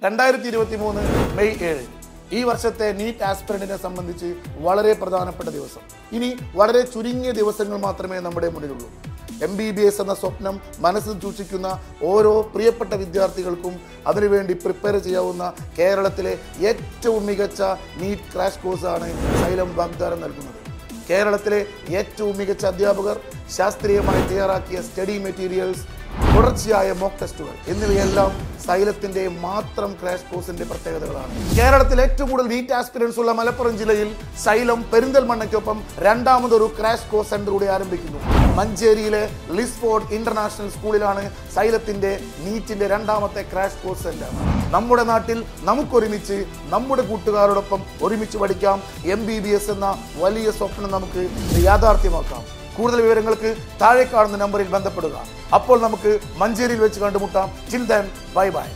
2023 May 7 ഈ വർഷത്തെ NEET ആസ്പിരന്റിനെ സംബന്ധിച്ച് വളരെ പ്രധാനപ്പെട്ട ദിവസം. ഇനി വളരെ ചുരുങ്ങിയ ദിവസങ്ങൾ മാത്രമേ നമ്മുടെ മുന്നിലുള്ളൂ. MBBS എന്ന സ്വപ്നം മനസ്സിൽ സൂക്ഷിക്കുന്ന ഓരോ പ്രിയപ്പെട്ട വിദ്യാർത്ഥികൾക്കും അതിനുവേണ്ടി പ്രിപ്പയർ ചെയ്യാവുന്ന കേരളത്തിലെ ഏറ്റവും മികച്ച നീറ്റ് ക്രാഷ് കോഴ്സാണ് XYLEM വാഗ്ദാനം നൽകുന്നത്. കേരളത്തിലെ ഏറ്റവും മികച്ച അധ്യാപകർ ശാസ്ത്രീയമായി തയ്യാറാക്കിയ സ്റ്റഡി മെറ്റീരിയൽസ്, തുടർച്ചയായ മോക്ക് ടെസ്റ്റുകൾ എന്നിവയെല്ലാം XYLEMത്തിന്റെ മാത്രം ക്രാഷ് കോഴ്സിന്റെ പ്രത്യേകതകളാണ്. കേരളത്തിൽ ഏറ്റവും കൂടുതൽ നീറ്റ് ആസ്പിരൻസ് ഉള്ള മലപ്പുറം ജില്ലയിൽ XYLEM പെരിന്തൽമണ്ണയ്ക്കൊപ്പം രണ്ടാമതൊരു ക്രാഷ് കോഴ്സ് സെന്റർ കൂടി ആരംഭിക്കുന്നു. മഞ്ചേരിയിലെ ലിസ്ഫോർഡ് ഇന്റർനാഷണൽ സ്കൂളിലാണ് XYLEMത്തിന്റെ നീറ്റിന്റെ രണ്ടാമത്തെ ക്രാഷ് കോഴ്സ് സെന്റർ. നമ്മുടെ നാട്ടിൽ നമുക്കൊരുമിച്ച് നമ്മുടെ കൂട്ടുകാരോടൊപ്പം ഒരുമിച്ച് പഠിക്കാം. MBBS എന്ന വലിയ സ്വപ്നം നമുക്ക് യാഥാർത്ഥ്യമാക്കാം. കൂടുതൽ വിവരങ്ങൾക്ക് താഴെ കാണുന്ന നമ്പറിൽ ബന്ധപ്പെടുക. അപ്പോൾ നമുക്ക് മഞ്ചേരിയിൽ വെച്ച് കണ്ടുമുട്ടാം. Till then, bye bye.